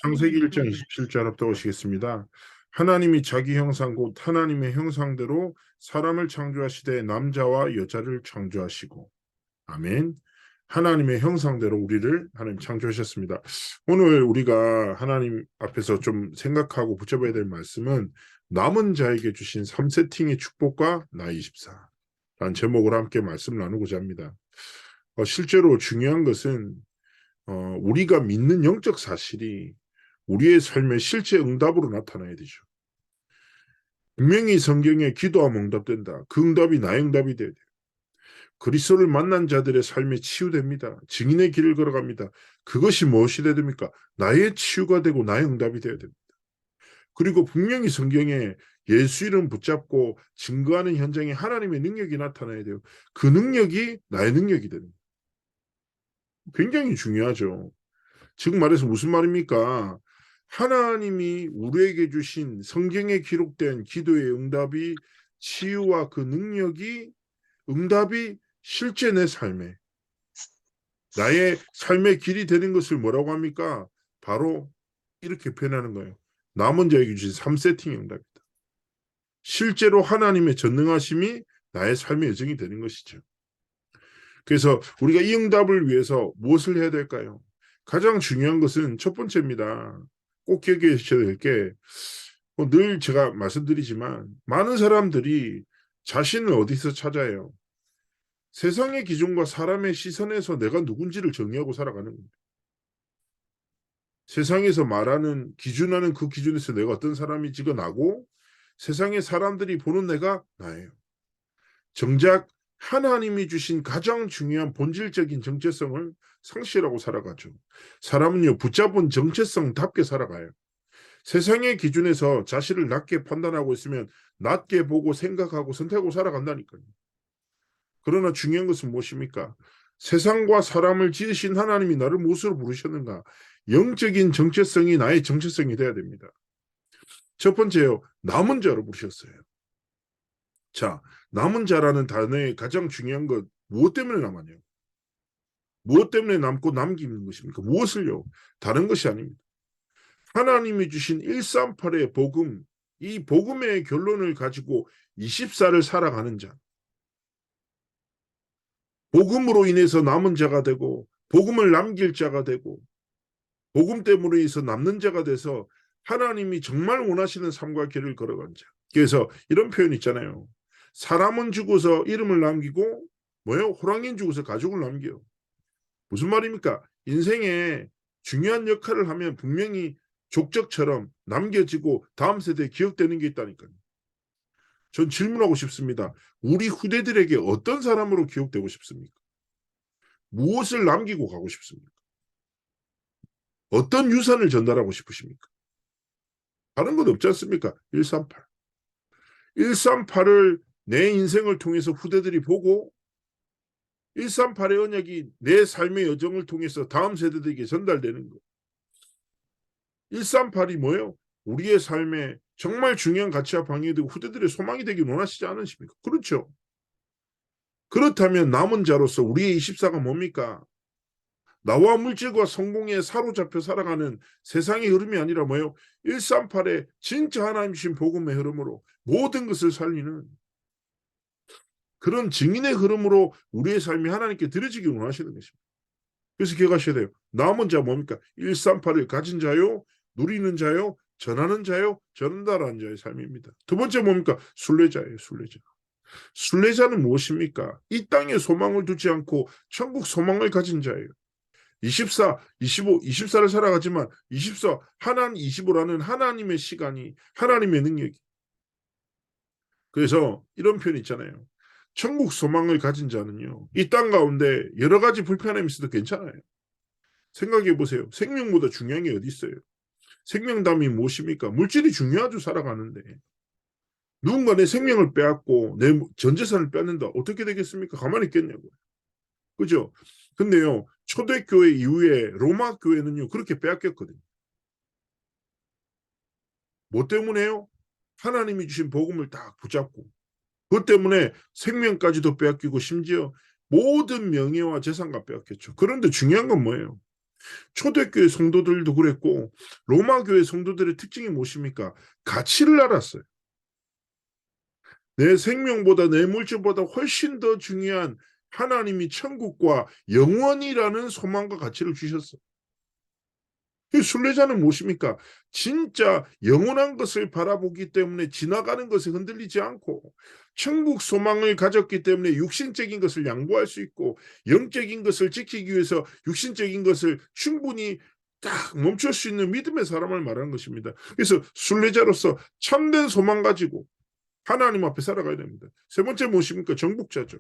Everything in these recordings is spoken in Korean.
창세기 1장 27절부터 오시겠습니다. 하나님이 자기 형상 곧 하나님의 형상대로 사람을 창조하시되 남자와 여자를 창조하시고 아멘. 하나님의 형상대로 우리를 하나님 창조하셨습니다. 오늘 우리가 하나님 앞에서 좀 생각하고 붙잡아야 될 말씀은 남은 자에게 주신 3세팅의 축복과 나이 24라는 제목으로 함께 말씀 나누고자 합니다. 실제로 중요한 것은 우리가 믿는 영적 사실이 우리의 삶의 실제 응답으로 나타나야 되죠. 분명히 성경에 기도하면 응답된다. 그 응답이 나의 응답이 돼야 돼요. 그리스도를 만난 자들의 삶이 치유됩니다. 증인의 길을 걸어갑니다. 그것이 무엇이 돼야 됩니까? 나의 치유가 되고 나의 응답이 돼야 됩니다. 그리고 분명히 성경에 예수 이름 붙잡고 증거하는 현장에 하나님의 능력이 나타나야 돼요. 그 능력이 나의 능력이 됩니다. 굉장히 중요하죠. 즉 말해서 무슨 말입니까? 하나님이 우리에게 주신 성경에 기록된 기도의 응답이 치유와 그 능력이 응답이 실제 내 삶에 나의 삶의 길이 되는 것을 뭐라고 합니까? 바로 이렇게 표현하는 거예요. 남은 자에게 주신 3세팅의 응답이다. 실제로 하나님의 전능하심이 나의 삶의 여정이 되는 것이죠. 그래서 우리가 이 응답을 위해서 무엇을 해야 될까요? 가장 중요한 것은 첫 번째입니다. 꼭 기억해 주셔야 될 게, 늘 제가 말씀드리지만 많은 사람들이 자신을 어디서 찾아요? 세상의 기준과 사람의 시선에서 내가 누군지를 정의하고 살아가는 겁니다. 세상에서 말하는 기준하는 그 기준에서 내가 어떤 사람인지가 나고 세상의 사람들이 보는 내가 나예요. 정작 하나님이 주신 가장 중요한 본질적인 정체성을 상실하고 살아가죠. 사람은요, 붙잡은 정체성답게 살아가요. 세상의 기준에서 자신을 낮게 판단하고 있으면 낮게 보고 생각하고 선택하고 살아간다니까요. 그러나 중요한 것은 무엇입니까? 세상과 사람을 지으신 하나님이 나를 무엇으로 부르셨는가? 영적인 정체성이 나의 정체성이 돼야 됩니다. 첫 번째요, 남은 자로 부르셨어요. 자, 남은 자라는 단어의 가장 중요한 것, 무엇 때문에 남았냐? 무엇 때문에 남고 남기는 것입니까? 무엇을요? 다른 것이 아닙니다. 하나님이 주신 138의 복음, 이 복음의 결론을 가지고 24를 살아가는 자. 복음으로 인해서 남은 자가 되고, 복음을 남길 자가 되고, 복음 때문에 인해서 남는 자가 돼서 하나님이 정말 원하시는 삶과 길을 걸어간 자. 그래서 이런 표현 있잖아요. 사람은 죽어서 이름을 남기고 뭐요? 호랑이는 죽어서 가족을 남겨요. 무슨 말입니까? 인생에 중요한 역할을 하면 분명히 족적처럼 남겨지고 다음 세대에 기억되는 게 있다니까요. 전 질문하고 싶습니다. 우리 후대들에게 어떤 사람으로 기억되고 싶습니까? 무엇을 남기고 가고 싶습니까? 어떤 유산을 전달하고 싶으십니까? 다른 건 없지 않습니까? 138. 138을 내 인생을 통해서 후대들이 보고 138의 언약이 내 삶의 여정을 통해서 다음 세대들에게 전달되는 것. 138이 뭐예요? 우리의 삶에 정말 중요한 가치와 방향이 되고 후대들의 소망이 되길 원하시지 않으십니까? 그렇죠. 그렇다면 남은 자로서 우리의 24가 뭡니까? 나와 물질과 성공에 사로잡혀 살아가는 세상의 흐름이 아니라 뭐예요? 138의 진짜 하나님 주신 복음의 흐름으로 모든 것을 살리는 그런 증인의 흐름으로 우리의 삶이 하나님께 드려지길 원하시는 것입니다. 그래서 기억하셔야 돼요. 남은 자 뭡니까? 138을 가진 자요, 누리는 자요, 전하는 자요, 전달하는 자의 삶입니다. 두 번째 뭡니까? 순례자예요, 순례자. 순례자는 무엇입니까? 이 땅에 소망을 두지 않고 천국 소망을 가진 자예요. 24, 25, 24를 살아가지만 24, 하나님 25라는 하나님의 시간이, 하나님의 능력이. 그래서 이런 표현 있잖아요. 천국 소망을 가진 자는요, 이 땅 가운데 여러 가지 불편함이 있어도 괜찮아요. 생각해 보세요. 생명보다 중요한 게 어디 있어요? 생명담이 무엇입니까? 물질이 중요하죠, 살아가는데. 누군가 내 생명을 빼앗고 내 전 재산을 뺏는다. 어떻게 되겠습니까? 가만히 있겠냐고요. 그죠? 근데요, 초대교회 이후에 로마 교회는요, 그렇게 빼앗겼거든요. 뭐 때문에요? 하나님이 주신 복음을 딱 붙잡고 그것 때문에 생명까지도 빼앗기고 심지어 모든 명예와 재산과 빼앗겼죠. 그런데 중요한 건 뭐예요? 초대교회 성도들도 그랬고 로마교회 성도들의 특징이 무엇입니까? 가치를 알았어요. 내 생명보다 내 물질보다 훨씬 더 중요한 하나님이 천국과 영원이라는 소망과 가치를 주셨어요. 순례자는 무엇입니까? 진짜 영원한 것을 바라보기 때문에 지나가는 것에 흔들리지 않고 천국 소망을 가졌기 때문에 육신적인 것을 양보할 수 있고 영적인 것을 지키기 위해서 육신적인 것을 충분히 딱 멈출 수 있는 믿음의 사람을 말하는 것입니다. 그래서 순례자로서 참된 소망 가지고 하나님 앞에 살아가야 됩니다. 세 번째 무엇입니까? 정복자죠.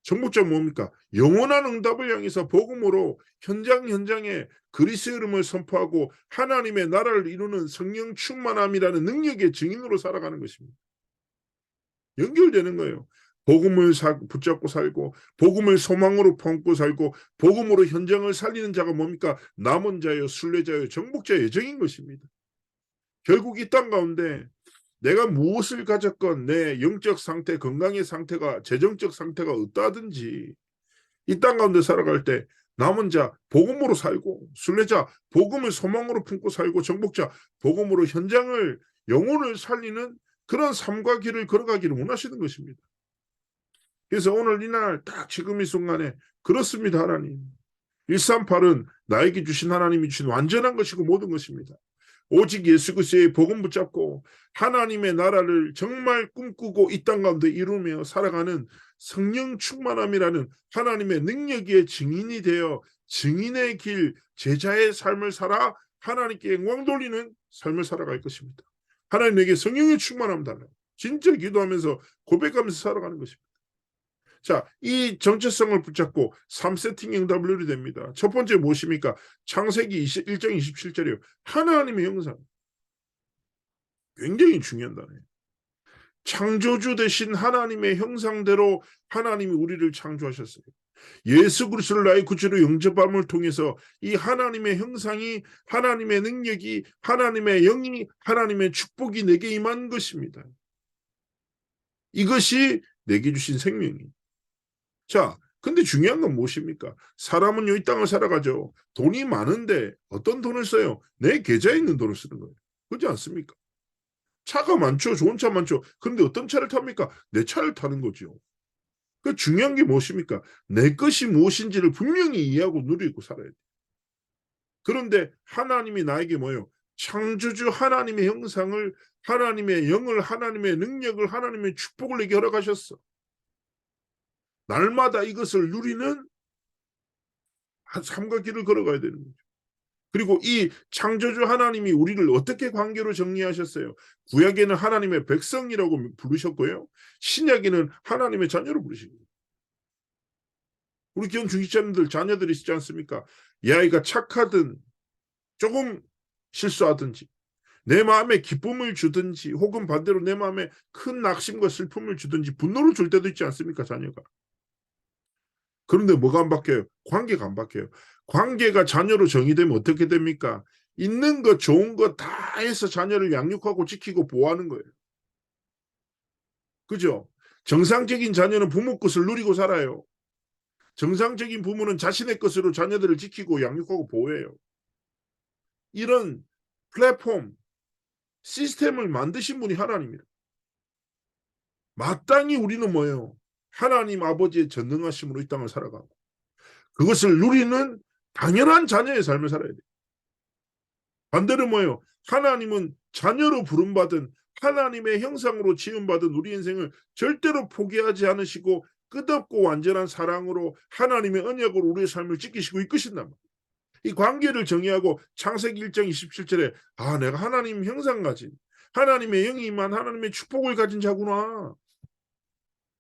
정복자 뭡니까? 영원한 응답을 향해서 복음으로 현장에 그리스도의 이름을 선포하고 하나님의 나라를 이루는 성령 충만함이라는 능력의 증인으로 살아가는 것입니다. 연결되는 거예요. 복음을 붙잡고 살고 복음을 소망으로 품고 살고 복음으로 현장을 살리는 자가 뭡니까? 남은 자요, 순례자요, 정복자의 예정인 것입니다. 결국 이 땅 가운데 내가 무엇을 가졌건 내 영적 상태, 건강의 상태가, 재정적 상태가 어떠하든지 이 땅 가운데 살아갈 때 남은 자 복음으로 살고 순례자 복음을 소망으로 품고 살고 정복자 복음으로 현장을 영혼을 살리는 그런 삶과 길을 걸어가기를 원하시는 것입니다. 그래서 오늘 이날 딱 지금 이 순간에 그렇습니다. 하나님. 138은 나에게 주신 하나님이 주신 완전한 것이고 모든 것입니다. 오직 예수 그리스도의 복음 붙잡고 하나님의 나라를 정말 꿈꾸고 이 땅 가운데 이루며 살아가는 성령 충만함이라는 하나님의 능력의 증인이 되어 증인의 길, 제자의 삶을 살아 하나님께 영광 돌리는 삶을 살아갈 것입니다. 하나님에게 성령의 충만함 달라요. 진짜 기도하면서 고백하면서 살아가는 것입니다. 자, 이 정체성을 붙잡고 3세팅 응답을 누리게 됩니다. 첫 번째 무엇입니까? 창세기 1장 27절이에요. 하나님의 형상. 굉장히 중요한 단어예요. 창조주 되신 하나님의 형상대로 하나님이 우리를 창조하셨어요. 예수 그리스도를 나의 구주로 영접함을 통해서 이 하나님의 형상이 하나님의 능력이 하나님의 영이 하나님의 축복이 내게 임한 것입니다. 이것이 내게 주신 생명이에요. 자, 근데 중요한 건 무엇입니까? 사람은 이 땅을 살아가죠. 돈이 많은데 어떤 돈을 써요? 내 계좌에 있는 돈을 쓰는 거예요. 그렇지 않습니까? 차가 많죠. 좋은 차 많죠. 그런데 어떤 차를 탑니까? 내 차를 타는 거죠. 그 중요한 게 무엇입니까? 내 것이 무엇인지를 분명히 이해하고 누리고 살아야 돼요. 그런데 하나님이 나에게 뭐예요? 창조주 하나님의 형상을 하나님의 영을 하나님의 능력을 하나님의 축복을 내게 허락하셨어. 날마다 이것을 누리는 삶과 길을 걸어가야 되는 거죠. 그리고 이 창조주 하나님이 우리를 어떻게 관계로 정리하셨어요? 구약에는 하나님의 백성이라고 부르셨고요. 신약에는 하나님의 자녀로 부르십니다. 우리 기존 중직자님들 자녀들이 있지 않습니까? 이 아이가 착하든 조금 실수하든지 내 마음에 기쁨을 주든지 혹은 반대로 내 마음에 큰 낙심과 슬픔을 주든지 분노를 줄 때도 있지 않습니까? 자녀가. 그런데 뭐가 안 바뀌어요? 관계가 안 바뀌어요. 관계가 자녀로 정의되면 어떻게 됩니까? 있는 것 좋은 거 다 해서 자녀를 양육하고 지키고 보호하는 거예요. 그죠? 정상적인 자녀는 부모 것을 누리고 살아요. 정상적인 부모는 자신의 것으로 자녀들을 지키고 양육하고 보호해요. 이런 플랫폼, 시스템을 만드신 분이 하나님이에요. 마땅히 우리는 뭐예요? 하나님 아버지의 전능하심으로 이 땅을 살아가고 그것을 누리는 당연한 자녀의 삶을 살아야 돼요. 반대로 뭐예요? 하나님은 자녀로 부름받은 하나님의 형상으로 지음받은 우리 인생을 절대로 포기하지 않으시고 끝없고 완전한 사랑으로 하나님의 언약으로 우리의 삶을 지키시고 이끄신단 말이에요. 이 관계를 정의하고 창세기 1장 27절에 내가 하나님 형상 가진 하나님의 영이 임한 하나님의 축복을 가진 자구나.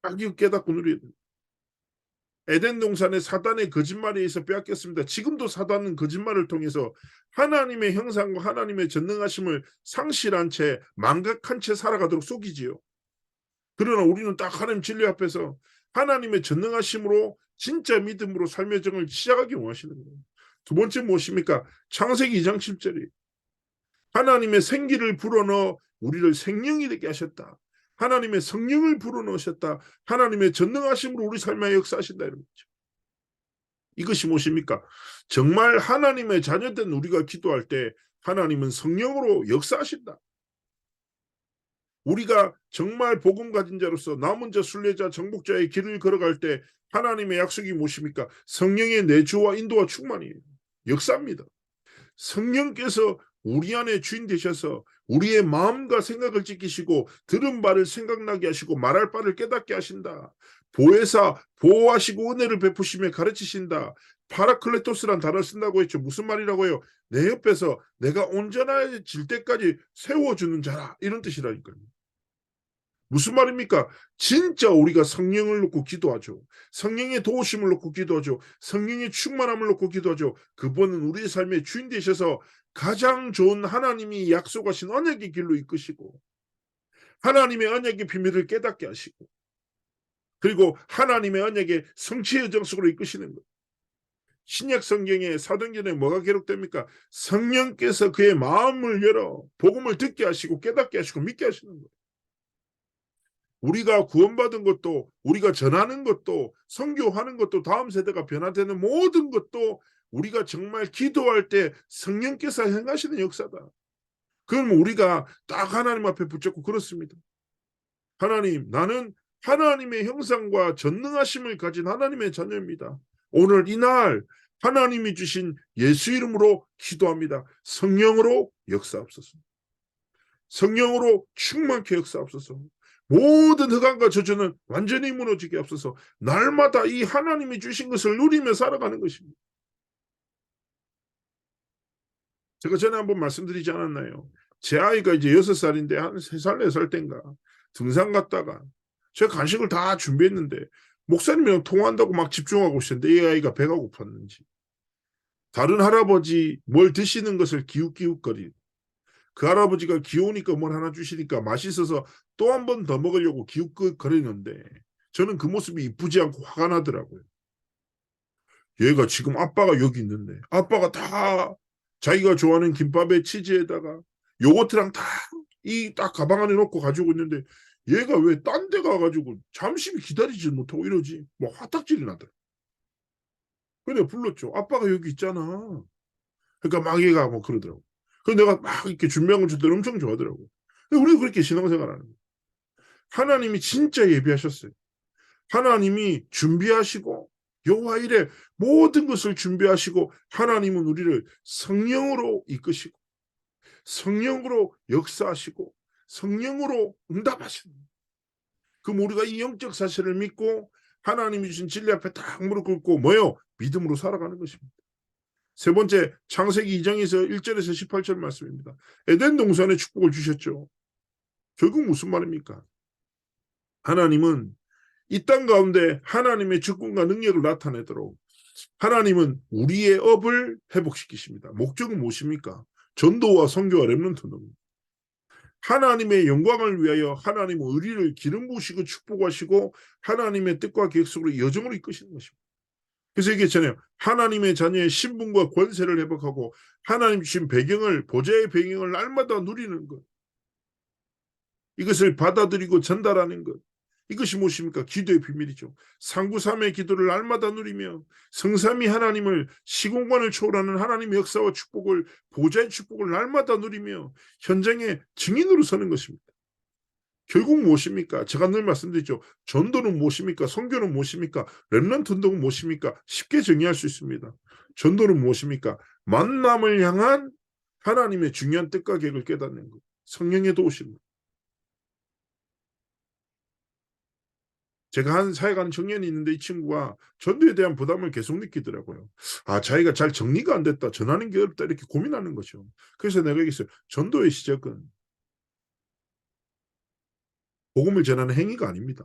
딱 이거 깨닫고 누려야 돼요. 에덴 동산의 사단의 거짓말에 의해서 빼앗겼습니다. 지금도 사단은 거짓말을 통해서 하나님의 형상과 하나님의 전능하심을 상실한 채 망각한 채 살아가도록 속이지요. 그러나 우리는 딱 하나님 진리 앞에서 하나님의 전능하심으로 진짜 믿음으로 삶의 정을 시작하기 원하시는 거예요. 두 번째 무엇입니까? 창세기 2장 7절이 하나님의 생기를 불어넣어 우리를 생명이 되게 하셨다. 하나님의 성령을 불어넣으셨다. 하나님의 전능하심으로 우리 삶에 역사하신다 이런 거죠. 이것이 무엇입니까? 정말 하나님의 자녀된 우리가 기도할 때 하나님은 성령으로 역사하신다. 우리가 정말 복음 가진 자로서 남은 자, 순례자, 정복자의 길을 걸어갈 때 하나님의 약속이 무엇입니까? 성령의 내주와 인도와 충만이에요. 역사입니다. 성령께서 우리 안에 주인 되셔서 우리의 마음과 생각을 지키시고 들은 바를 생각나게 하시고 말할 바를 깨닫게 하신다. 보혜사 보호하시고 은혜를 베푸시며 가르치신다. 파라클레토스란 단어를 쓴다고 했죠. 무슨 말이라고요? 내 옆에서 내가 온전해질 때까지 세워주는 자라. 이런 뜻이라니까요. 무슨 말입니까? 진짜 우리가 성령을 놓고 기도하죠. 성령의 도우심을 놓고 기도하죠. 성령의 충만함을 놓고 기도하죠. 그분은 우리의 삶의 주인 되셔서 가장 좋은 하나님이 약속하신 언약의 길로 이끄시고 하나님의 언약의 비밀을 깨닫게 하시고 그리고 하나님의 언약의 성취의 정속으로 이끄시는 것. 신약 성경의 사도행전에 뭐가 기록됩니까? 성령께서 그의 마음을 열어 복음을 듣게 하시고 깨닫게 하시고 믿게 하시는 거예요. 우리가 구원받은 것도 우리가 전하는 것도 선교하는 것도 다음 세대가 변화되는 모든 것도 우리가 정말 기도할 때 성령께서 행하시는 역사다. 그럼 우리가 딱 하나님 앞에 붙잡고 그렇습니다. 하나님, 나는 하나님의 형상과 전능하심을 가진 하나님의 자녀입니다. 오늘 이날 하나님이 주신 예수 이름으로 기도합니다. 성령으로 역사하옵소서. 성령으로 충만케 역사하옵소서. 모든 흑암과 저주는 완전히 무너지게 하옵소서. 날마다 이 하나님이 주신 것을 누리며 살아가는 것입니다. 제가 전에 한번 말씀드리지 않았나요? 제 아이가 이제 6살인데 한 3살, 4살 땐가 등산 갔다가 제가 간식을 다 준비했는데 목사님이랑 통화한다고 막 집중하고 있었는데 이 아이가 배가 고팠는지 다른 할아버지 뭘 드시는 것을 기웃기웃거리고 그 할아버지가 귀여우니까 뭘 하나 주시니까 맛있어서 또 한 번 더 먹으려고 기웃거리는데 저는 그 모습이 이쁘지 않고 화가 나더라고요. 얘가 지금 아빠가 여기 있는데 아빠가 다 자기가 좋아하는 김밥에 치즈에다가 요거트랑 다 이 딱 가방 안에 넣고 가지고 있는데 얘가 왜 딴 데 가가지고 잠시 기다리지 못하고 이러지? 뭐 화딱질이 나더라. 근데 불렀죠. 아빠가 여기 있잖아. 그러니까 막 얘가 뭐 그러더라고. 그래서 내가 막 이렇게 준비한 걸 줬더니 엄청 좋아하더라고. 근데 우리도 그렇게 신앙생활 하는 거예요. 하나님이 진짜 예비하셨어요. 하나님이 준비하시고 여호와 일에 모든 것을 준비하시고 하나님은 우리를 성령으로 이끄시고 성령으로 역사하시고 성령으로 응답하시는 거예요. 그럼 우리가 이 영적 사실을 믿고 하나님이 주신 진리 앞에 딱 무릎 꿇고 뭐요? 믿음으로 살아가는 것입니다. 세 번째 창세기 2장에서 1절에서 18절 말씀입니다. 에덴 동산에 축복을 주셨죠. 결국 무슨 말입니까? 하나님은 이 땅 가운데 하나님의 주권과 능력을 나타내도록 하나님은 우리의 업을 회복시키십니다. 목적은 무엇입니까? 전도와 선교와 렘넌트입니다. 하나님의 영광을 위하여 하나님은 우리를 기름 부으시고 축복하시고 하나님의 뜻과 계획 속으로 여정으로 이끄시는 것입니다. 그래서 얘기했잖아요. 하나님의 자녀의 신분과 권세를 회복하고 하나님 주신 배경을 보좌의 배경을 날마다 누리는 것. 이것을 받아들이고 전달하는 것. 이것이 무엇입니까? 기도의 비밀이죠. 상구삼의 기도를 날마다 누리며 성삼위 하나님을 시공간을 초월하는 하나님의 역사와 축복을 보좌의 축복을 날마다 누리며 현장의 증인으로 서는 것입니다. 결국 무엇입니까? 제가 늘 말씀드리죠. 전도는 무엇입니까? 선교는 무엇입니까? 렘넌트 운동은 무엇입니까? 쉽게 정의할 수 있습니다. 전도는 무엇입니까? 만남을 향한 하나님의 중요한 뜻과 계획을 깨닫는 것. 성령의 도우십니다. 제가 한 사회가는 청년이 있는데 이 친구가 전도에 대한 부담을 계속 느끼더라고요. 아, 자기가 잘 정리가 안 됐다. 전하는 게 어렵다. 이렇게 고민하는 거죠. 그래서 내가 얘기했어요. 전도의 시작은 복음을 전하는 행위가 아닙니다.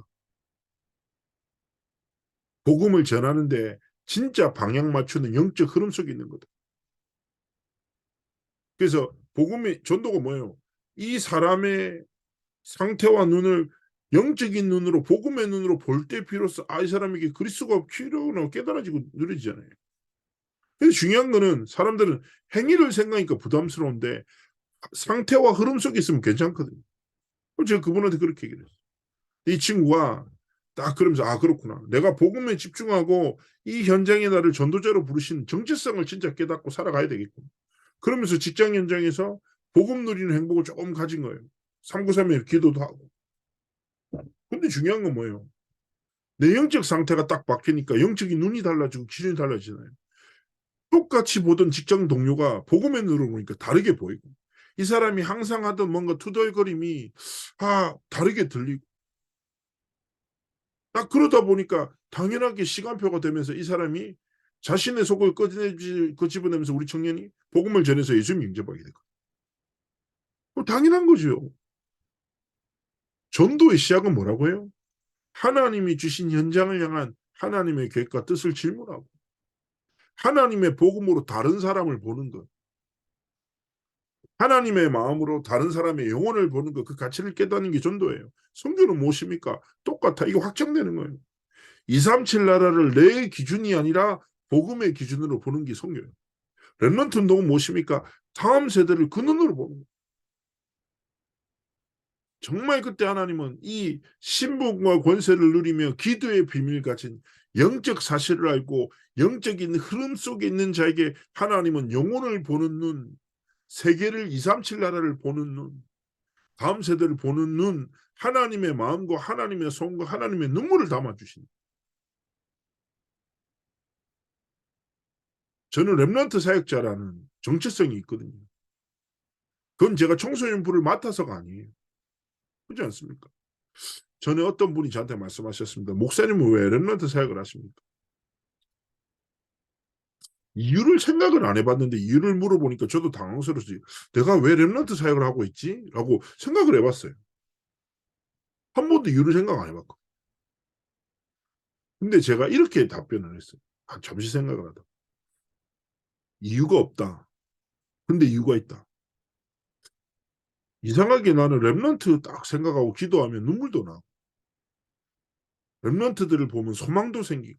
복음을 전하는데 진짜 방향 맞추는 영적 흐름 속에 있는 거다. 그래서 복음의 전도가 뭐예요? 이 사람의 상태와 눈을 영적인 눈으로 복음의 눈으로 볼 때 비로소 이 사람에게 그리스도가 필요하고 깨달아지고 누려지잖아요. 그래서 중요한 거는 사람들은 행위를 생각하니까 부담스러운데 상태와 흐름 속에 있으면 괜찮거든요. 제가 그분한테 그렇게 얘기를 했어요. 이 친구가 딱 그러면서 아 그렇구나. 내가 복음에 집중하고 이 현장에 나를 전도자로 부르신 정체성을 진짜 깨닫고 살아가야 되겠구나. 그러면서 직장 현장에서 복음 누리는 행복을 조금 가진 거예요. 393에 기도도 하고. 근데 중요한 건 뭐예요? 내 영적 상태가 딱 바뀌니까 영적인 눈이 달라지고 기준이 달라지잖아요. 똑같이 보던 직장 동료가 복음에 들어보니까 다르게 보이고 이 사람이 항상 하던 뭔가 투덜거림이 다르게 들리고 딱 그러다 보니까 당연하게 시간표가 되면서 이 사람이 자신의 속을 끄집어내면서 우리 청년이 복음을 전해서 예수님 영접하게 되고 당연한 거죠. 전도의 시작은 뭐라고 해요? 하나님이 주신 현장을 향한 하나님의 계획과 뜻을 질문하고 하나님의 복음으로 다른 사람을 보는 것. 하나님의 마음으로 다른 사람의 영혼을 보는 것, 그 가치를 깨닫는 게 전도예요. 성경은 무엇입니까? 똑같아. 이거 확정되는 거예요. 237 나라를 내 기준이 아니라 복음의 기준으로 보는 게 성경이에요. 렘넌트 운동은 무엇입니까? 다음 세대를 그 눈으로 보는 거예요. 정말 그때 하나님은 이 신분과 권세를 누리며 기도의 비밀 가진 영적 사실을 알고 영적인 흐름 속에 있는 자에게 하나님은 영혼을 보는 눈, 세계를 237 나라를 보는 눈, 다음 세대를 보는 눈, 하나님의 마음과 하나님의 손과 하나님의 눈물을 담아주신. 저는 렘넌트 사역자라는 정체성이 있거든요. 그건 제가 청소년부를 맡아서가 아니에요. 그렇지 않습니까? 전에 어떤 분이 저한테 말씀하셨습니다. 목사님은 왜 렘넌트 사역을 하십니까? 이유를 생각을 안 해봤는데 이유를 물어보니까 저도 당황스러웠어요. 내가 왜 렘넌트 사역을 하고 있지? 라고 생각을 해봤어요. 한 번도 이유를 생각 안 해봤고. 근데 제가 이렇게 답변을 했어요. 잠시 생각을 하다. 이유가 없다. 근데 이유가 있다. 이상하게 나는 렘넌트 딱 생각하고 기도하면 눈물도 나고 렘넌트들을 보면 소망도 생기고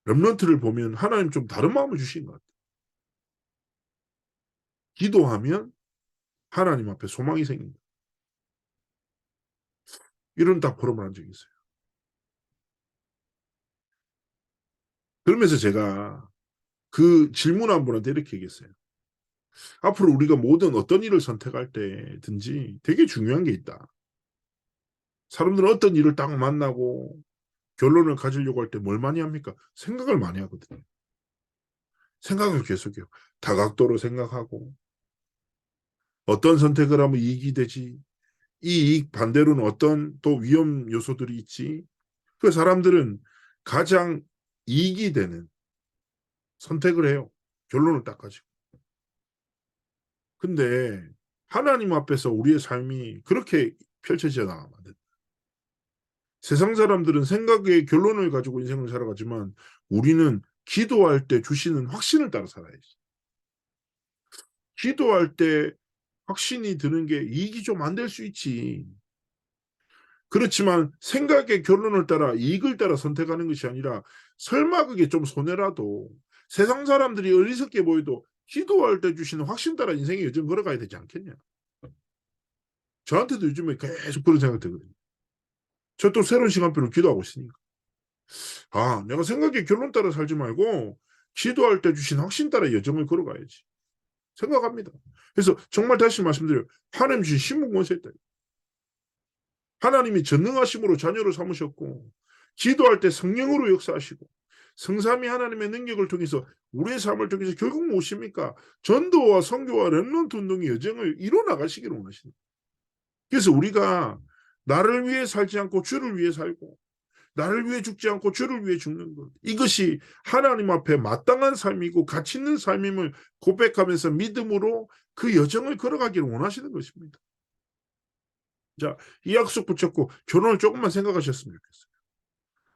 렘넌트를 보면 하나님 좀 다른 마음을 주신 것 같아요. 기도하면 하나님 앞에 소망이 생긴다. 이런 딱 보름을 한 적이 있어요. 그러면서 제가 그 질문한 분한테 이렇게 얘기했어요. 앞으로 우리가 모든 어떤 일을 선택할 때든지 되게 중요한 게 있다. 사람들은 어떤 일을 딱 만나고 결론을 가지려고 할 때 뭘 많이 합니까? 생각을 많이 하거든요. 생각을 계속해요. 다각도로 생각하고 어떤 선택을 하면 이익이 되지? 이 이익 반대로는 어떤 또 위험 요소들이 있지? 그 사람들은 가장 이익이 되는 선택을 해요. 결론을 딱 가지고. 근데 하나님 앞에서 우리의 삶이 그렇게 펼쳐져 나가면 안 된다. 세상 사람들은 생각의 결론을 가지고 인생을 살아가지만 우리는 기도할 때 주시는 확신을 따라 살아야지. 기도할 때 확신이 드는 게 이익이 좀 안 될 수 있지. 그렇지만 생각의 결론을 따라 이익을 따라 선택하는 것이 아니라 설마 그게 좀 손해라도 세상 사람들이 어리석게 보여도 기도할 때 주시는 확신 따라 인생의 여정 걸어가야 되지 않겠냐. 저한테도 요즘에 계속 그런 생각 들거든요. 저 또 새로운 시간표를 기도하고 있으니까. 내가 생각의 결론 따라 살지 말고 기도할 때 주신 확신 따라 여정을 걸어가야지. 생각합니다. 그래서 정말 다시 말씀드려요. 하나님 주신 신분 권세 있다. 하나님이 전능하심으로 자녀로 삼으셨고 기도할 때 성령으로 역사하시고 성삼위 하나님의 능력을 통해서 우리의 삶을 통해서 결국 무엇입니까? 전도와 선교와 렘넌트 운동의 여정을 이뤄나가시기를 원하십니다. 그래서 우리가 나를 위해 살지 않고 주를 위해 살고 나를 위해 죽지 않고 주를 위해 죽는 것. 이것이 하나님 앞에 마땅한 삶이고 가치 있는 삶임을 고백하면서 믿음으로 그 여정을 걸어가기를 원하시는 것입니다. 자, 이 약속 붙였고 결혼을 조금만 생각하셨으면 좋겠어요.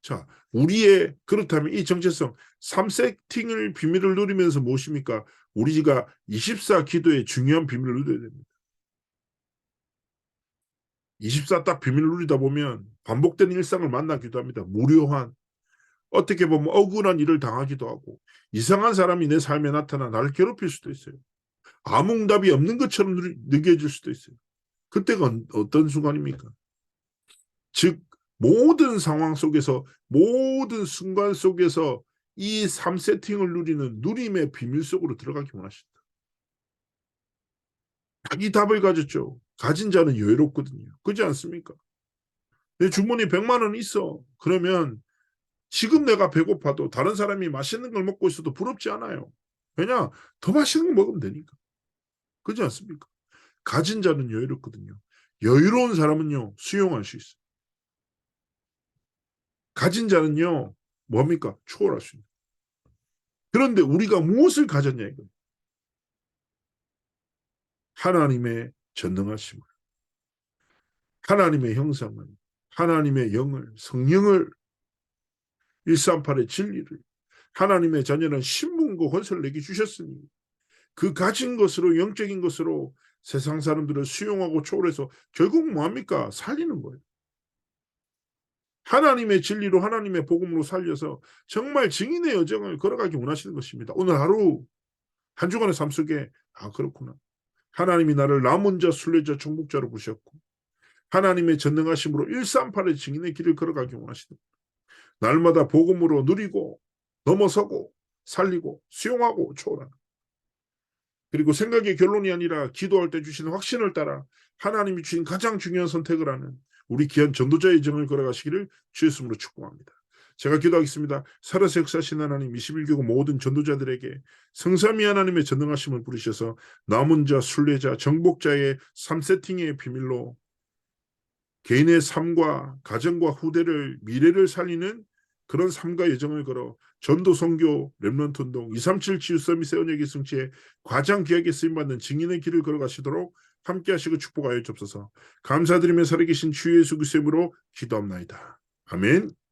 자, 우리의 그렇다면 이 정체성 3세팅을 비밀을 누리면서 무엇입니까? 우리가 24 기도의 중요한 비밀을 누려야 됩니다. 24 딱 비밀을 누리다 보면 반복되는 일상을 만나기도 합니다. 무료한 어떻게 보면 억울한 일을 당하기도 하고 이상한 사람이 내 삶에 나타나 나를 괴롭힐 수도 있어요. 아무 응답이 없는 것처럼 느껴질 수도 있어요. 그때가 어떤 순간입니까? 즉 모든 상황 속에서 모든 순간 속에서 이 삶 세팅을 누리는 누림의 비밀 속으로 들어가기 원하신다. 자기 답을 가졌죠. 가진 자는 여유롭거든요. 그렇지 않습니까? 내 주머니 100만 원 있어. 그러면 지금 내가 배고파도 다른 사람이 맛있는 걸 먹고 있어도 부럽지 않아요. 왜냐? 더 맛있는 거 먹으면 되니까. 그렇지 않습니까? 가진 자는 여유롭거든요. 여유로운 사람은요, 수용할 수 있어요. 가진 자는요, 뭡니까? 초월할 수 있는. 그런데 우리가 무엇을 가졌냐 이거예요. 하나님의 전능하심을, 하나님의 형상을, 하나님의 영을, 성령을, 138의 진리를, 하나님의 자녀는 신분과 권세를 내게 주셨으니 그 가진 것으로 영적인 것으로 세상 사람들을 수용하고 초월해서 결국 뭐합니까? 살리는 거예요. 하나님의 진리로 하나님의 복음으로 살려서 정말 증인의 여정을 걸어가기 원하시는 것입니다. 오늘 하루 한 주간의 삶 속에 그렇구나. 하나님이 나를 남은 자, 순례자, 정복자로 부르셨고 하나님의 전능하심으로 138의 증인의 길을 걸어가기 원하시는 날마다 복음으로 누리고 넘어서고 살리고 수용하고 초월하는 그리고 생각의 결론이 아니라 기도할 때 주시는 확신을 따라 하나님이 주신 가장 중요한 선택을 하는 우리 귀한 전도자의 정을 걸어가시기를 주의 이름으로 축복합니다. 제가 기도하겠습니다. 살아서 역사하신 하나님 21개국 모든 전도자들에게 성삼위 하나님의 전능하심을 부르셔서 남은 자, 순례자, 정복자의 삶 세팅의 비밀로 개인의 삶과 가정과 후대를 미래를 살리는 그런 삶과 여정을 걸어 전도 선교 렘넌트 운동 237 치유 서밋 세원역의 성취에 가장 귀하게 쓰임받는 증인의 길을 걸어가시도록 함께 하시고 축복하여 주옵소서. 감사드리며 살아계신 주 예수 그리스도의 이름으로 기도합나이다. 아멘.